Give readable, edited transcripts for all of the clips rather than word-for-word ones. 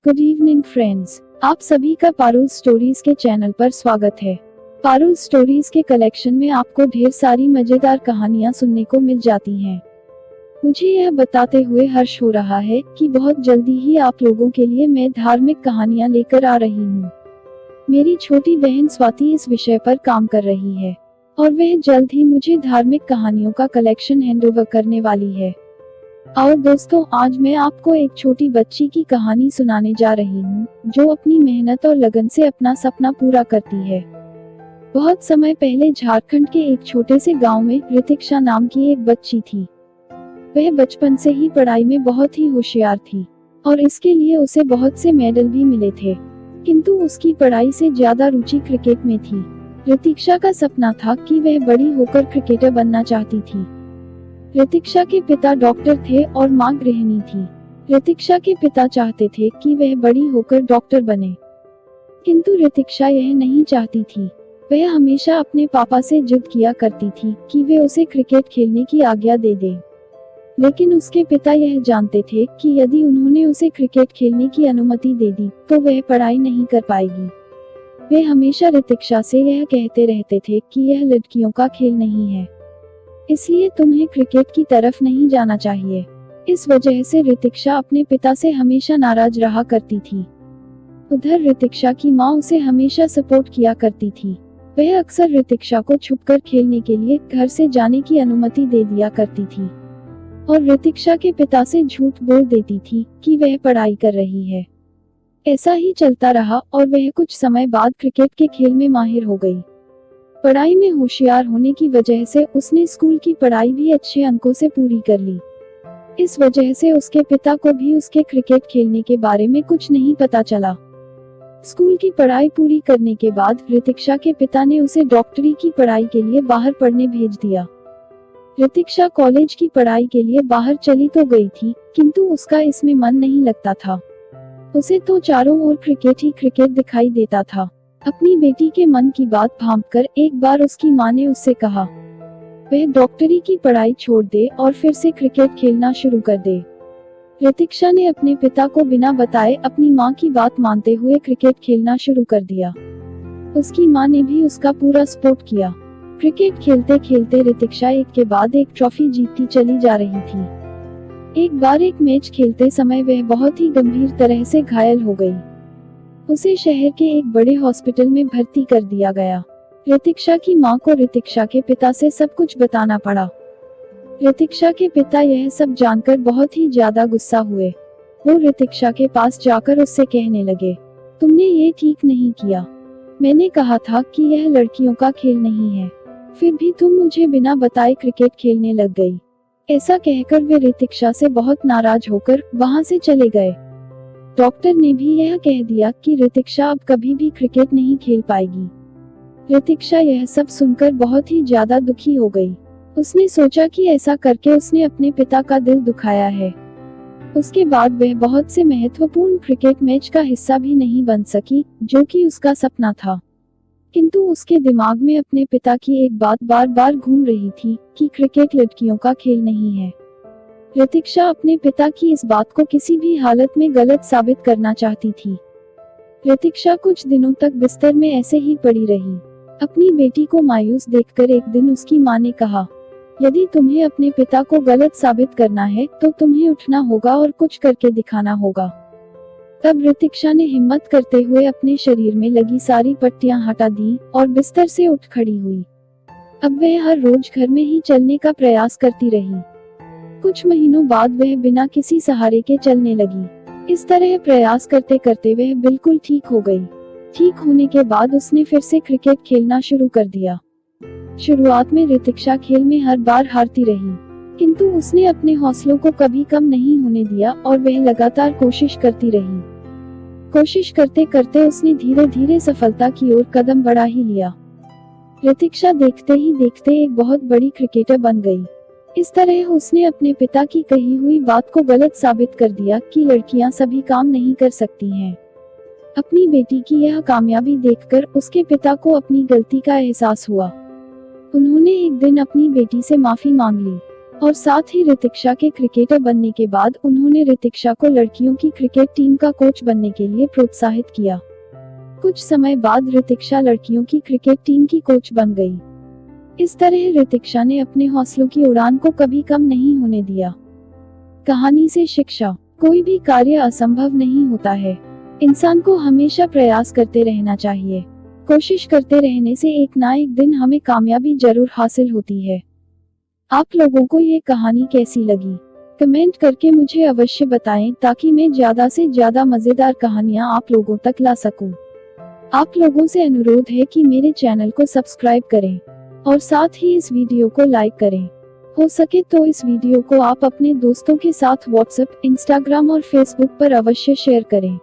Good evening friends, आप सभी का पारुल स्टोरीज के चैनल पर स्वागत है। पारुल स्टोरीज के कलेक्शन में आपको ढेर सारी मजेदार कहानियां सुनने को मिल जाती हैं। मुझे यह बताते हुए हर्ष हो रहा है कि बहुत जल्दी ही आप लोगों के लिए मैं धार्मिक कहानियां लेकर आ रही हूँ। मेरी छोटी बहन स्वाति इस विषय पर काम कर रही है और वह जल्द ही मुझे धार्मिक कहानियों का कलेक्शन हैंडओवर करने वाली है। आओ दोस्तों, आज मैं आपको एक छोटी बच्ची की कहानी सुनाने जा रही हूँ जो अपनी मेहनत और लगन से अपना सपना पूरा करती है। बहुत समय पहले झारखंड के एक छोटे से गांव में ऋतिक्षा नाम की एक बच्ची थी। वह बचपन से ही पढ़ाई में बहुत ही होशियार थी और इसके लिए उसे बहुत से मेडल भी मिले थे, किंतु उसकी पढ़ाई से ज्यादा रुचि क्रिकेट में थी। ऋतिक्षा का सपना था कि वह बड़ी होकर क्रिकेटर बनना चाहती थी। ऋतिक्षा के पिता डॉक्टर थे और मां गृहिणी थी। ऋतिक्षा के पिता चाहते थे कि वह बड़ी होकर डॉक्टर बने, किंतु ऋतिक्षा यह नहीं चाहती थी। वह हमेशा अपने पापा से जिद किया करती थी कि वे उसे क्रिकेट खेलने की आज्ञा दे दें। लेकिन उसके पिता यह जानते थे कि यदि उन्होंने उसे क्रिकेट खेलने की अनुमति दे दी तो वह पढ़ाई नहीं कर पाएगी। वे हमेशा ऋतिक्षा से यह कहते रहते थे कि यह लड़कियों का खेल नहीं है, इसलिए तुम्हें क्रिकेट की तरफ नहीं जाना चाहिए। इस वजह से ऋतिक्षा अपने पिता से हमेशा नाराज रहा करती थी। उधर ऋतिक्षा की माँ उसे हमेशा सपोर्ट किया करती थी। वह अक्सर ऋतिक्षा को छुपकर खेलने के लिए घर से जाने की अनुमति दे दिया करती थी और ऋतिक्षा के पिता से झूठ बोल देती थी कि वह पढ़ाई कर रही है। ऐसा ही चलता रहा और वह कुछ समय बाद क्रिकेट के खेल में माहिर हो गई। पढ़ाई में होशियार होने की वजह से उसने स्कूल की पढ़ाई भी अच्छे अंकों से पूरी कर ली। इस वजह से उसके पिता को भी उसके क्रिकेट खेलने के बारे में कुछ नहीं पता चला। स्कूल की पढ़ाई पूरी करने के बाद ऋतिक्षा के पिता ने उसे डॉक्टरी की पढ़ाई के लिए बाहर पढ़ने भेज दिया। ऋतिक्षा कॉलेज की पढ़ाई के लिए बाहर चली तो गई थी, किंतु उसका इसमें मन नहीं लगता था। उसे तो चारों ओर क्रिकेट ही क्रिकेट दिखाई देता था। अपनी बेटी के मन की बात भांपकर एक बार उसकी मां ने उससे कहा वह डॉक्टरी की पढ़ाई छोड़ दे और फिर से क्रिकेट खेलना शुरू कर दे। ऋतिक्षा ने अपने पिता को बिना बताए अपनी मां की बात मानते हुए क्रिकेट खेलना शुरू कर दिया। उसकी मां ने भी उसका पूरा सपोर्ट किया। क्रिकेट खेलते खेलते ऋतिक्षा एक के बाद एक ट्रॉफी जीतती चली जा रही थी। एक बार एक मैच खेलते समय वह बहुत ही गंभीर तरह से घायल हो गई। उसे शहर के एक बड़े हॉस्पिटल में भर्ती कर दिया गया। ऋतिक्षा की मां को ऋतिक्षा के पिता से सब कुछ बताना पड़ा। ऋतिक्षा के पिता यह सब जानकर बहुत ही ज्यादा गुस्सा हुए। वो ऋतिक्षा के पास जाकर उससे कहने लगे, तुमने ये ठीक नहीं किया। मैंने कहा था कि यह लड़कियों का खेल नहीं है, फिर भी तुम मुझे बिना बताए क्रिकेट खेलने लग गई। ऐसा कहकर वे ऋतिक्षा से बहुत नाराज होकर वहां से चले गए। डॉक्टर ने भी यह कह दिया कि ऋतिक्षा अब कभी भी क्रिकेट नहीं खेल पाएगी। ऋतिक्षा यह सब सुनकर बहुत ही ज्यादा दुखी हो गई। उसने सोचा कि ऐसा करके उसने अपने पिता का दिल दुखाया है। उसके बाद वह बहुत से महत्वपूर्ण क्रिकेट मैच का हिस्सा भी नहीं बन सकी, जो कि उसका सपना था। किंतु उसके दिमाग में अपने पिता की एक बात बार बार घूम रही थी कि क्रिकेट लड़कियों का खेल नहीं है। ऋतिक्षा अपने पिता की इस बात को किसी भी हालत में गलत साबित करना चाहती थी। ऋतिक्षा कुछ दिनों तक बिस्तर में ऐसे ही पड़ी रही। अपनी बेटी को मायूस देखकर एक दिन उसकी मां ने कहा, यदि तुम्हें अपने पिता को गलत साबित करना है तो तुम्हें उठना होगा और कुछ करके दिखाना होगा। तब ऋतिक्षा ने हिम्मत करते हुए अपने शरीर में लगी सारी पट्टियां हटा दी और बिस्तर से उठ खड़ी हुई। अब वह हर रोज घर में ही चलने का प्रयास करती रही। कुछ महीनों बाद वह बिना किसी सहारे के चलने लगी। इस तरह प्रयास करते करते वह बिल्कुल ठीक हो गई। ठीक होने के बाद उसने फिर से क्रिकेट खेलना शुरू कर दिया। शुरुआत में ऋतिक्षा खेल में हर बार हारती रही, किंतु उसने अपने हौसलों को कभी कम नहीं होने दिया और वह लगातार कोशिश करती रही। कोशिश करते करते उसने धीरे धीरे सफलता की ओर कदम बढ़ा ही लिया। ऋतिक्षा देखते ही देखते एक बहुत बड़ी क्रिकेटर बन गई। इस तरह उसने अपने पिता की कही हुई बात को गलत साबित कर दिया कि लड़कियां सभी काम नहीं कर सकती हैं। अपनी बेटी की यह कामयाबी देखकर उसके पिता को अपनी गलती का एहसास हुआ। उन्होंने एक दिन अपनी बेटी से माफी मांग ली और साथ ही ऋतिक्षा के क्रिकेटर बनने के बाद उन्होंने ऋतिक्षा को लड़कियों की क्रिकेट टीम का कोच बनने के लिए प्रोत्साहित किया। कुछ समय बाद ऋतिक्षा लड़कियों की क्रिकेट टीम की कोच बन गई। इस तरह ऋतिक्षा ने अपने हौसलों की उड़ान को कभी कम नहीं होने दिया। कहानी से शिक्षा, कोई भी कार्य असंभव नहीं होता है। इंसान को हमेशा प्रयास करते रहना चाहिए। कोशिश करते रहने से एक ना एक दिन हमें कामयाबी जरूर हासिल होती है। आप लोगों को ये कहानी कैसी लगी? कमेंट करके मुझे अवश्य बताएं ताकि मैं ज्यादा से ज्यादा मजेदार कहानियां आप लोगों तक ला सकूं। आप लोगों से अनुरोध है कि मेरे चैनल को सब्सक्राइब करें और साथ ही इस वीडियो को लाइक करें। हो सके तो इस वीडियो को आप अपने दोस्तों के साथ व्हाट्सएप, इंस्टाग्राम और फेसबुक पर अवश्य शेयर करें।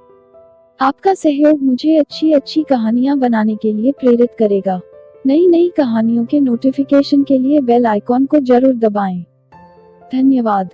आपका सहयोग मुझे अच्छी कहानियां बनाने के लिए प्रेरित करेगा। नई कहानियों के नोटिफिकेशन के लिए बेल आइकॉन को जरूर दबाएं। धन्यवाद।